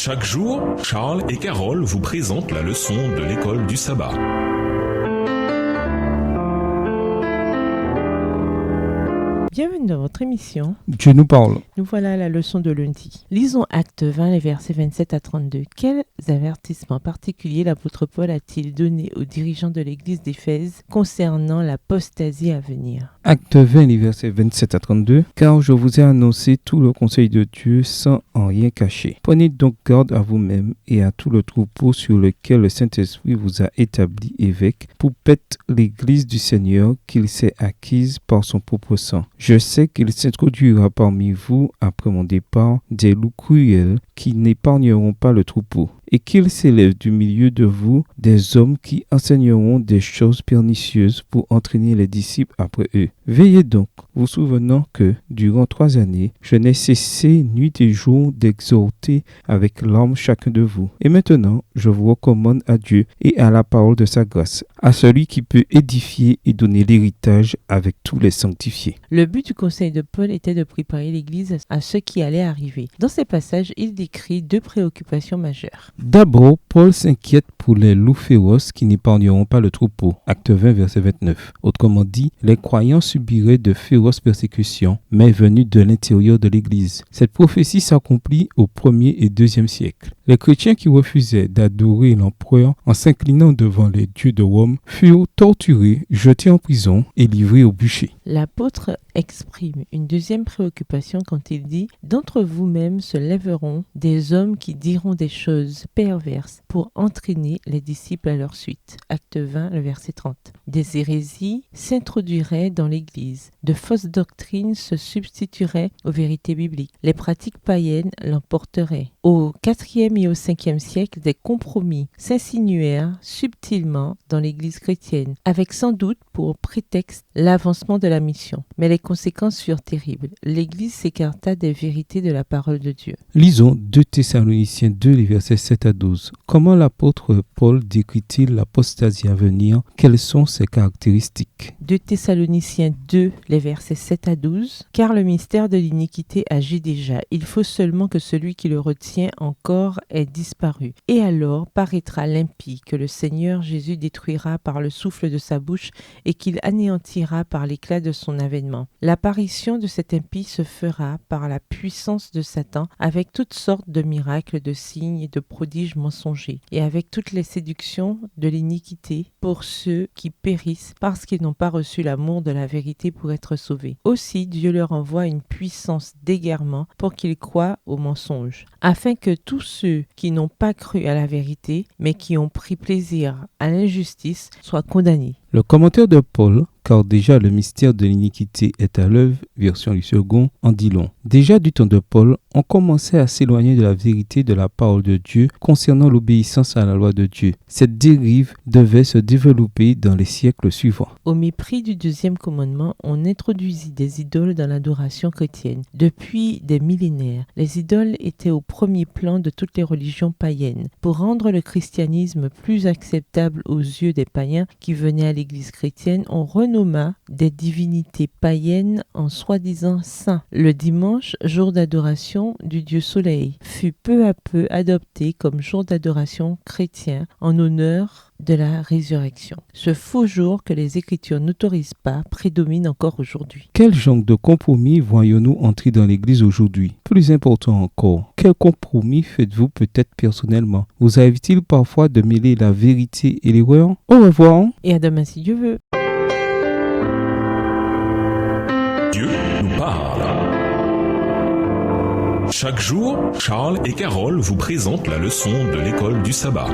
Chaque jour, Charles et Carole vous présentent la leçon de l'école du sabbat. Bienvenue dans votre émission. Dieu nous parle. Nous voilà à la leçon de lundi. Lisons Acte 20, les versets 27 à 32. Quels avertissements particuliers l'apôtre Paul a-t-il donné aux dirigeants de l'église d'Éphèse concernant l'apostasie à venir? Acte 20, les versets 27 à 32. Car je vous ai annoncé tout le conseil de Dieu sans en rien cacher. Prenez donc garde à vous-même et à tout le troupeau sur lequel le Saint-Esprit vous a établi évêque pour paître l'église du Seigneur qu'il s'est acquise par son propre sang. Je sais qu'il s'introduira parmi vous, après mon départ, des loups cruels qui n'épargneront pas le troupeau, et qu'il s'élève du milieu de vous des hommes qui enseigneront des choses pernicieuses pour entraîner les disciples après eux. Veillez donc, vous souvenant que, durant 3 années, je n'ai cessé nuit et jour d'exhorter avec larmes chacun de vous. Et maintenant, je vous recommande à Dieu et à la parole de sa grâce, à celui qui peut édifier et donner l'héritage avec tous les sanctifiés. Le but du conseil de Paul était de préparer l'Église à ce qui allait arriver. Dans ces passages, il décrit 2 préoccupations majeures. D'abord, Paul s'inquiète pour les loups féroces qui n'épargneront pas le troupeau. Acte 20, verset 29. Autrement dit, les croyants subiraient de féroces persécutions, mais venues de l'intérieur de l'Église. Cette prophétie s'accomplit au 1er et 2e siècle. Les chrétiens qui refusaient d'adorer l'empereur en s'inclinant devant les dieux de Rome furent torturés, jetés en prison et livrés au bûcher. L'apôtre exprime une 2e préoccupation quand il dit « D'entre vous-mêmes se lèveront des hommes qui diront des choses perverses pour entraîner les disciples à leur suite. » Acte 20, le verset 30. Des hérésies s'introduiraient dans l'Église. De fausses doctrines se substitueraient aux vérités bibliques. Les pratiques païennes l'emporteraient. Au 4e et au 5e siècle, des compromis s'insinuèrent subtilement dans l'Église chrétienne, avec sans doute pour prétexte l'avancement de la mission. Mais les conséquences furent terribles. L'Église s'écarta des vérités de la parole de Dieu. Lisons 2 Thessaloniciens 2, les versets 7 à 12. Comment l'apôtre Paul décrit-il l'apostasie à venir? Quelles sont ses caractéristiques? 2 Thessaloniciens 2, les versets 7 à 12. Car le mystère de l'iniquité agit déjà. Il faut seulement que celui qui le retient encore ait disparu. Et alors paraîtra l'impie que le Seigneur Jésus détruira par le souffle de sa bouche et qu'il anéantira par l'éclat de son avènement. L'apparition de cet impie se fera par la puissance de Satan avec toutes sortes de miracles, de signes et de prodiges mensongers et avec toutes les séductions de l'iniquité pour ceux qui périssent parce qu'ils n'ont pas reçu l'amour de la vérité pour être sauvés. Aussi, Dieu leur envoie une puissance d'égarement pour qu'ils croient au mensonge, afin que tous ceux qui n'ont pas cru à la vérité, mais qui ont pris plaisir à l'injustice, soient condamnés. Le commentaire de Paul, car déjà le mystère de l'iniquité est à l'œuvre, version du second, en dit long. Déjà du temps de Paul, on commençait à s'éloigner de la vérité de la parole de Dieu concernant l'obéissance à la loi de Dieu. Cette dérive devait se développer dans les siècles suivants. Au mépris du 2e commandement, on introduisit des idoles dans l'adoration chrétienne. Depuis des millénaires, les idoles étaient au premier plan de toutes les religions païennes. Pour rendre le christianisme plus acceptable aux yeux des païens qui venaient à l'Église chrétienne, on renomma des divinités païennes en soi-disant saints. Le dimanche, jour d'adoration du dieu soleil, fut peu à peu adopté comme jour d'adoration chrétien en honneur de la résurrection. Ce faux jour que les Écritures n'autorisent pas prédomine encore aujourd'hui. Quel genre de compromis voyons-nous entrer dans l'Église aujourd'hui? Plus important encore, quel compromis faites-vous peut-être personnellement? Vous arrive-t-il parfois de mêler la vérité et l'erreur? Au revoir. Et à demain si Dieu veut. Dieu nous parle. Chaque jour, Charles et Carole vous présentent la leçon de l'école du sabbat.